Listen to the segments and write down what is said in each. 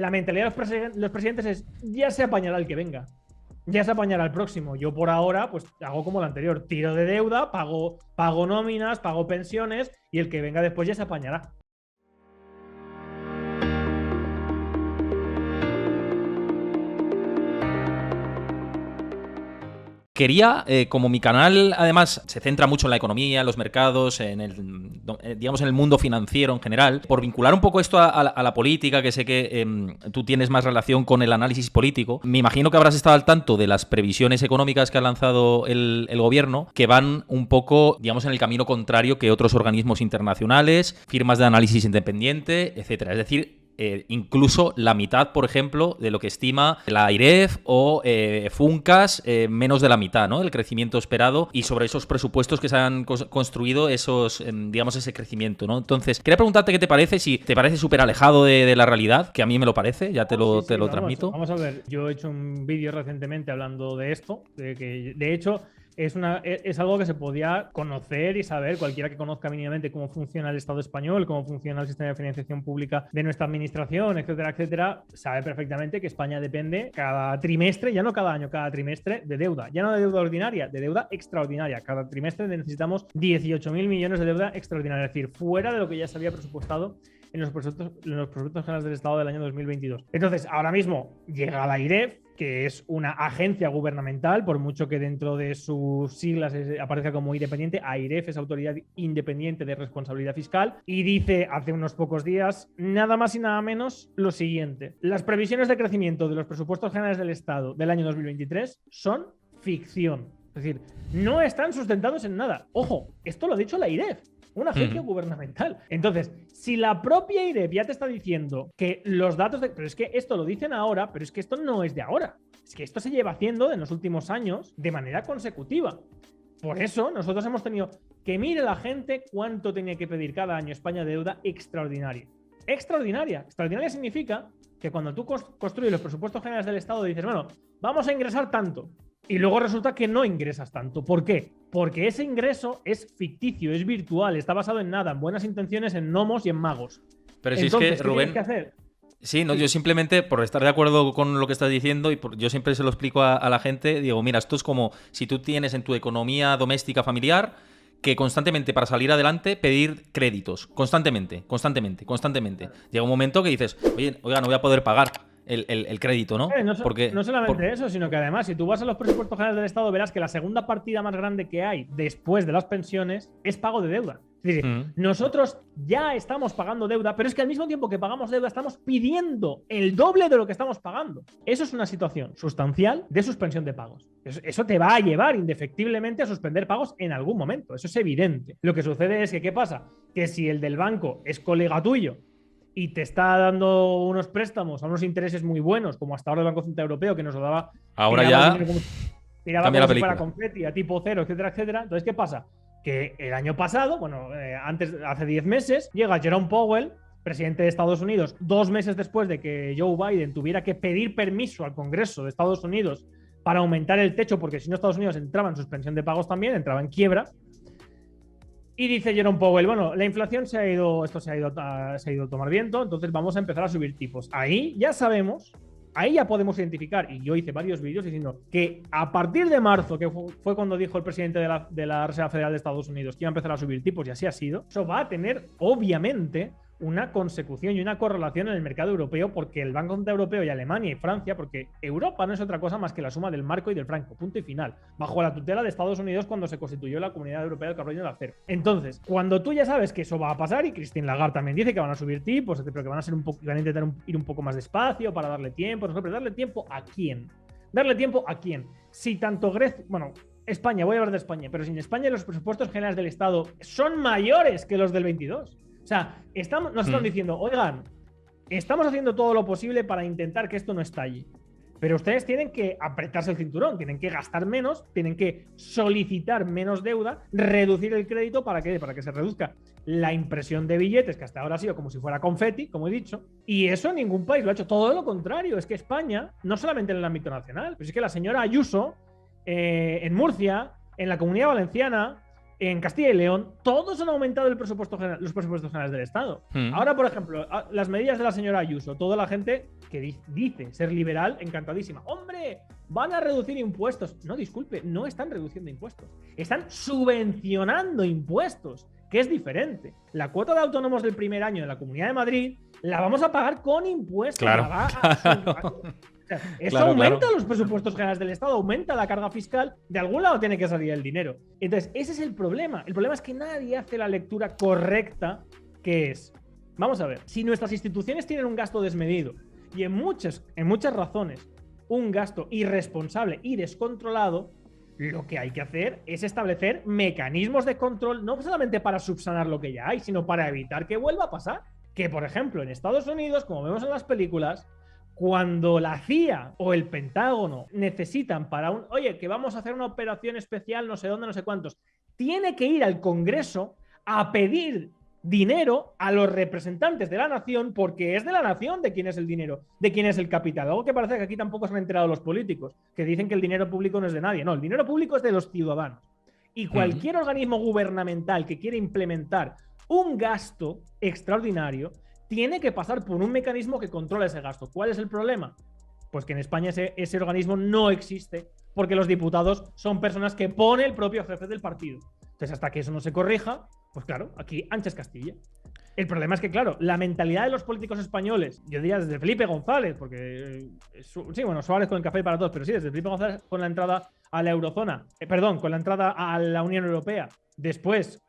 la mentalidad de los presidentes es ya se apañará el que venga. Ya se apañará el próximo. Yo por ahora, pues hago como lo anterior. Tiro de deuda, pago nóminas, pago pensiones y el que venga después ya se apañará. Quería, como mi canal además se centra mucho en la economía, en los mercados, digamos en el mundo financiero en general, por vincular un poco esto a la política, que sé que tú tienes más relación con el análisis político, me imagino que habrás estado al tanto de las previsiones económicas que ha lanzado el gobierno, que van un poco, digamos, en el camino contrario que otros organismos internacionales, firmas de análisis independiente, etcétera. Es decir, incluso la mitad, por ejemplo, de lo que estima la AIREF o Funcas, menos de la mitad, ¿no? El crecimiento esperado, y sobre esos presupuestos que se han construido digamos, ese crecimiento, ¿no? Entonces, quería preguntarte qué te parece, si te parece súper alejado de la realidad, que a mí me lo parece, ya te lo transmito. Vamos a ver, yo he hecho un vídeo recientemente hablando de esto, de que de hecho es algo que se podía conocer y saber cualquiera que conozca mínimamente cómo funciona el Estado español, cómo funciona el sistema de financiación pública de nuestra administración, etcétera, etcétera. Sabe perfectamente que España depende cada trimestre, ya no cada año, cada trimestre, de deuda. Ya no de deuda ordinaria, de deuda extraordinaria. Cada trimestre necesitamos 18.000 millones de deuda extraordinaria, es decir, fuera de lo que ya se había presupuestado en los presupuestos generales del Estado del año 2022. Entonces, ahora mismo llega la AIREF, que es una agencia gubernamental, por mucho que dentro de sus siglas aparezca como independiente. AIREF es Autoridad Independiente de Responsabilidad Fiscal, y dice hace unos pocos días nada más y nada menos lo siguiente: las previsiones de crecimiento de los presupuestos generales del Estado del año 2023 son ficción. Es decir, no están sustentados en nada. Ojo, esto lo ha dicho la AIREF, una agencia gubernamental. Entonces, si la propia AIREF ya te está diciendo que los datos pero es que esto lo dicen ahora, pero es que esto no es de ahora. Es que esto se lleva haciendo en los últimos años de manera consecutiva. Por eso nosotros hemos tenido que mire la gente cuánto tenía que pedir cada año España de deuda extraordinaria. Extraordinaria. Extraordinaria significa que cuando tú construyes los presupuestos generales del Estado dices, bueno, vamos a ingresar tanto. Y luego resulta que no ingresas tanto. ¿Por qué? Porque ese ingreso es ficticio, es virtual, está basado en nada, en buenas intenciones, en gnomos y en magos. Pero si entonces, es que, Rubén, ¿qué tienes que hacer? Sí, no, yo simplemente, por estar de acuerdo con lo que estás diciendo, y yo siempre se lo explico a la gente, digo, mira, esto es como si tú tienes en tu economía doméstica familiar que constantemente, para salir adelante, pedir créditos, constantemente. Llega un momento que dices, oiga, no voy a poder pagar el crédito, ¿no? No solamente eso, sino que además, si tú vas a los presupuestos generales del Estado, verás que la segunda partida más grande que hay después de las pensiones es pago de deuda. Es decir, nosotros ya estamos pagando deuda, pero es que al mismo tiempo que pagamos deuda estamos pidiendo el doble de lo que estamos pagando. Eso es una situación sustancial de suspensión de pagos. Eso te va a llevar indefectiblemente a suspender pagos en algún momento. Eso es evidente. Lo que sucede es que, ¿qué pasa? Que si el del banco es colega tuyo y te está dando unos préstamos a unos intereses muy buenos, como hasta ahora el Banco Central Europeo, que nos lo daba... Ahora ya tiraba como si fuera confeti, a tipo cero, etcétera, etcétera. Entonces, ¿qué pasa? Que el año pasado, hace 10 meses, llega Jerome Powell, presidente de Estados Unidos, 2 meses después de que Joe Biden tuviera que pedir permiso al Congreso de Estados Unidos para aumentar el techo, porque si no Estados Unidos entraba en suspensión de pagos también, entraba en quiebra. Y dice Jerome Powell, bueno, la inflación se ha ido a tomar viento, entonces vamos a empezar a subir tipos. Ahí ya sabemos, ahí ya podemos identificar, y yo hice varios vídeos diciendo que a partir de marzo, que fue cuando dijo el presidente de la Reserva Federal de Estados Unidos que iba a empezar a subir tipos, y así ha sido, eso va a tener, obviamente, una consecución y una correlación en el mercado europeo, porque el Banco Central Europeo y Alemania y Francia, porque Europa no es otra cosa más que la suma del marco y del franco, punto y final, bajo la tutela de Estados Unidos cuando se constituyó la Comunidad Europea del Carbono y del Acero. Entonces, cuando tú ya sabes que eso va a pasar, y Christine Lagarde también dice que van a subir tipos, pero que van a intentar ir un poco más despacio para darle tiempo, pero ¿darle tiempo a quién? ¿Darle tiempo a quién? Si tanto Grecia, España, voy a hablar de España, pero si en España los presupuestos generales del Estado son mayores que los del 22. O sea, nos están diciendo, oigan, estamos haciendo todo lo posible para intentar que esto no estalle. Pero ustedes tienen que apretarse el cinturón, tienen que gastar menos, tienen que solicitar menos deuda, reducir el crédito ¿para qué? Para que se reduzca la impresión de billetes, que hasta ahora ha sido como si fuera confeti, como he dicho. Y eso ningún país lo ha hecho. Todo lo contrario. Es que España, no solamente en el ámbito nacional, pero es que la señora Ayuso, en Murcia, en la Comunidad Valenciana, en Castilla y León, todos han aumentado los presupuestos generales del Estado. Ahora, por ejemplo, las medidas de la señora Ayuso, toda la gente que dice ser liberal, encantadísima. ¡Hombre! Van a reducir impuestos. No, disculpe, no están reduciendo impuestos. Están subvencionando impuestos, que es diferente. La cuota de autónomos del primer año de la Comunidad de Madrid la vamos a pagar con impuestos. Claro. Eso aumenta los presupuestos generales del Estado, aumenta la carga fiscal, de algún lado tiene que salir el dinero. Entonces, ese es el problema. El problema es que nadie hace la lectura correcta, que es, vamos a ver, si nuestras instituciones tienen un gasto desmedido y en muchas razones un gasto irresponsable y descontrolado, lo que hay que hacer es establecer mecanismos de control, no solamente para subsanar lo que ya hay, sino para evitar que vuelva a pasar. Que, por ejemplo, en Estados Unidos, como vemos en las películas, cuando la CIA o el Pentágono necesitan para oye, que vamos a hacer una operación especial, no sé dónde, no sé cuántos, tiene que ir al Congreso a pedir dinero a los representantes de la nación, porque es de la nación de quién es el dinero, de quién es el capital. Algo que parece que aquí tampoco se han enterado los políticos, que dicen que el dinero público no es de nadie. No, el dinero público es de los ciudadanos. Y cualquier organismo gubernamental que quiera implementar un gasto extraordinario tiene que pasar por un mecanismo que controla ese gasto. ¿Cuál es el problema? Pues que en España ese organismo no existe, porque los diputados son personas que pone el propio jefe del partido. Entonces, hasta que eso no se corrija, pues claro, aquí ancha es Castilla. El problema es que, claro, la mentalidad de los políticos españoles, yo diría desde Felipe González, porque sí, bueno, Suárez con el café para todos, pero sí, desde Felipe González con la entrada a la eurozona, con la entrada a la Unión Europea, después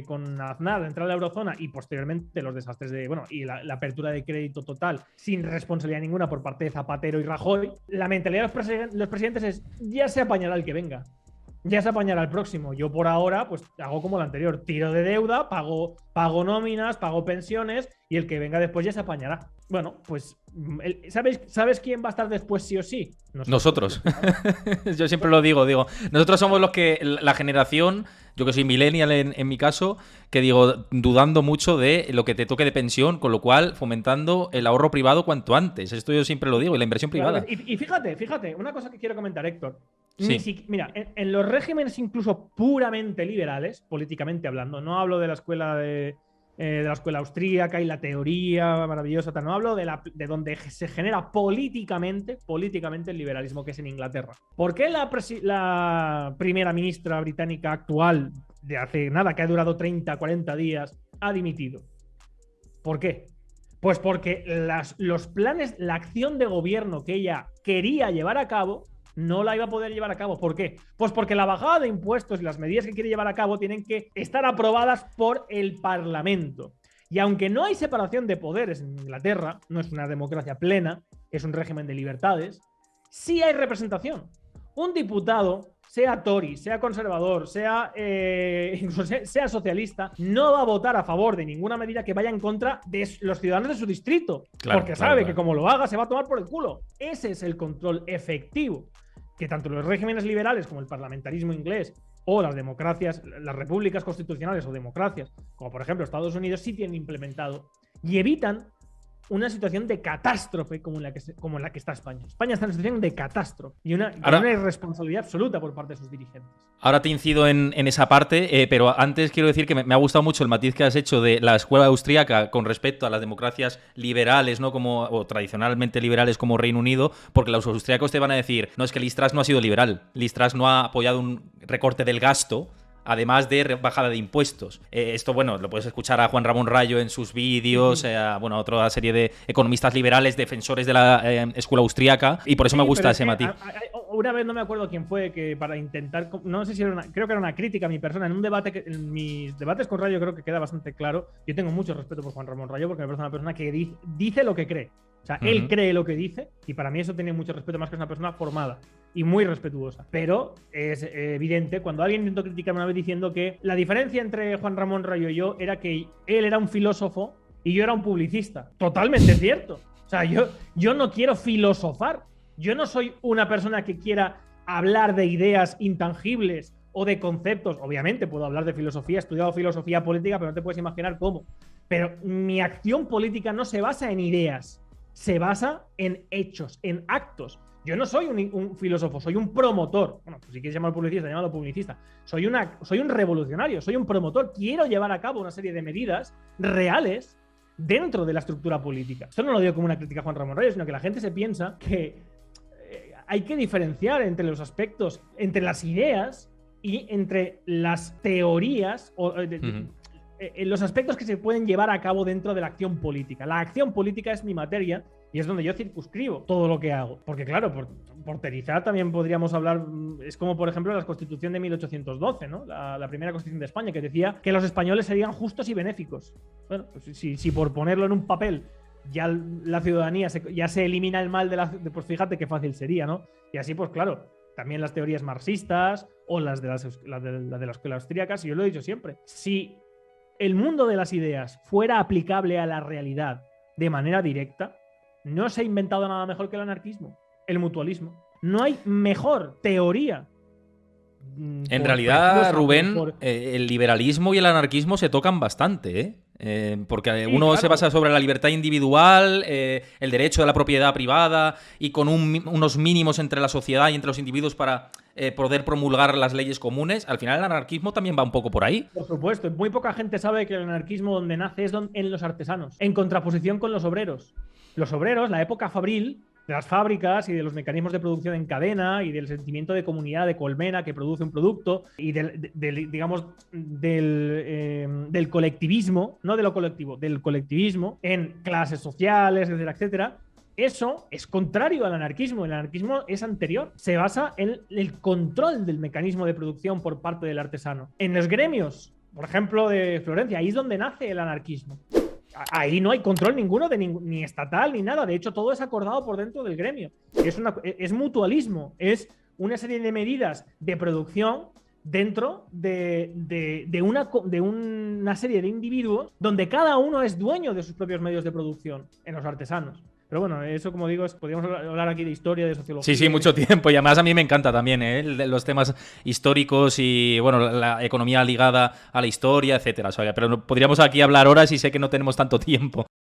con Aznar, la entrada a la eurozona y posteriormente los desastres y la apertura de crédito total sin responsabilidad ninguna por parte de Zapatero y Rajoy, la mentalidad de los presidentes es ya se apañará el que venga. Ya se apañará el próximo. Yo por ahora, pues hago como lo anterior. Tiro de deuda, pago nóminas, pago pensiones y el que venga después ya se apañará. Bueno, pues ¿sabes quién va a estar después sí o sí? Nosotros. Yo siempre lo digo. Nosotros somos los que, la generación, yo que soy millennial en mi caso, que digo, dudando mucho de lo que te toque de pensión, con lo cual fomentando el ahorro privado cuanto antes. Esto yo siempre lo digo, y la inversión privada. Y fíjate, una cosa que quiero comentar, Héctor. Sí. Mira, en los regímenes incluso puramente liberales, políticamente hablando, no hablo de la escuela de la escuela austríaca y la teoría maravillosa, no hablo de donde se genera políticamente el liberalismo, que es en Inglaterra. ¿Por qué la primera ministra británica actual, de hace nada, que ha durado 30, 40 días, ha dimitido? ¿Por qué? Pues porque los planes, la acción de gobierno que ella quería llevar a cabo, no la iba a poder llevar a cabo. ¿Por qué? Pues porque la bajada de impuestos y las medidas que quiere llevar a cabo tienen que estar aprobadas por el Parlamento. Y aunque no hay separación de poderes en Inglaterra, no es una democracia plena, es un régimen de libertades, sí hay representación. Un diputado, sea Tory, sea conservador, incluso sea socialista, no va a votar a favor de ninguna medida que vaya en contra de los ciudadanos de su distrito. Porque sabe que como lo haga se va a tomar por el culo. Ese es el control efectivo que tanto los regímenes liberales como el parlamentarismo inglés o las democracias, las repúblicas constitucionales o democracias, como por ejemplo Estados Unidos, sí tienen implementado y evitan una situación de catástrofe como en la que está España. España está en una situación de catástrofe y una irresponsabilidad absoluta por parte de sus dirigentes. Ahora te incido en esa parte, pero antes quiero decir que me ha gustado mucho el matiz que has hecho de la escuela austríaca con respecto a las democracias liberales, ¿no? O tradicionalmente liberales como Reino Unido, porque los austríacos te van a decir, no, es que Liz Truss no ha sido liberal. Liz Truss no ha apoyado un recorte del gasto, además de bajada de impuestos. Esto, bueno, lo puedes escuchar a Juan Ramón Rayo en sus vídeos, a otra serie de economistas liberales, defensores de la escuela austríaca, y por eso me gusta ese matiz. Una vez no me acuerdo quién fue, que para intentar, no sé si era creo que era una crítica a mi persona, en un debate, en mis debates con Rayo creo que queda bastante claro. Yo tengo mucho respeto por Juan Ramón Rayo porque me parece una persona que dice lo que cree. O sea, él cree lo que dice y para mí eso tiene mucho respeto, más que es una persona formada y muy respetuosa. Pero es evidente cuando alguien intentó criticarme una vez diciendo que la diferencia entre Juan Ramón Rayo y yo era que él era un filósofo y yo era un publicista. Totalmente cierto. O sea, yo no quiero filosofar. Yo no soy una persona que quiera hablar de ideas intangibles o de conceptos. Obviamente puedo hablar de filosofía, he estudiado filosofía política, pero no te puedes imaginar cómo. Pero mi acción política no se basa en ideas. se basa en hechos, en actos. Yo no soy un filósofo, soy un promotor. Bueno, pues si quieres llamar publicista, llámalo publicista. Soy un revolucionario, soy un promotor. Quiero llevar a cabo una serie de medidas reales dentro de la estructura política. Esto no lo digo como una crítica a Juan Ramón Reyes, sino que la gente se piensa que hay que diferenciar entre los aspectos, entre las ideas y entre las teorías o los aspectos que se pueden llevar a cabo dentro de la acción política. La acción política es mi materia y es donde yo circunscribo todo lo que hago. Porque claro, por teorizar también podríamos hablar, es como por ejemplo la Constitución de 1812, ¿no? La primera Constitución de España, que decía que los españoles serían justos y benéficos. Bueno, pues si por ponerlo en un papel ya la ciudadanía ya se elimina el mal pues fíjate qué fácil sería, ¿no? Y así, pues claro, también las teorías marxistas o las de la escuela austríaca, y yo lo he dicho siempre, si el mundo de las ideas fuera aplicable a la realidad de manera directa, no se ha inventado nada mejor que el anarquismo, el mutualismo. No hay mejor teoría. En realidad, Rubén, el liberalismo y el anarquismo se tocan bastante, ¿eh? Porque uno claro, se basa sobre la libertad individual, el derecho de la propiedad privada y con unos mínimos entre la sociedad y entre los individuos para poder promulgar las leyes comunes. Al final el anarquismo también va un poco por ahí. Por supuesto, muy poca gente sabe que el anarquismo donde nace es en los artesanos, en contraposición con los obreros. Los obreros, la época fabril de las fábricas y de los mecanismos de producción en cadena y del sentimiento de comunidad de colmena que produce un producto y digamos del colectivismo, no de lo colectivo, del colectivismo en clases sociales, etcétera, etcétera. Eso es contrario al anarquismo. El anarquismo es anterior. Se basa en el control del mecanismo de producción por parte del artesano. En los gremios, por ejemplo, de Florencia, ahí es donde nace el anarquismo. Ahí no hay control ninguno ni estatal ni nada. De hecho, todo es acordado por dentro del gremio. Es mutualismo. Es una serie de medidas de producción dentro de una serie de individuos donde cada uno es dueño de sus propios medios de producción en los artesanos. Pero bueno, eso, como digo, podríamos hablar aquí de historia, de sociología. Sí, mucho tiempo. Y además a mí me encanta también, los temas históricos y, bueno, la economía ligada a la historia, etcétera. O sea, pero podríamos aquí hablar horas y sé que no tenemos tanto tiempo.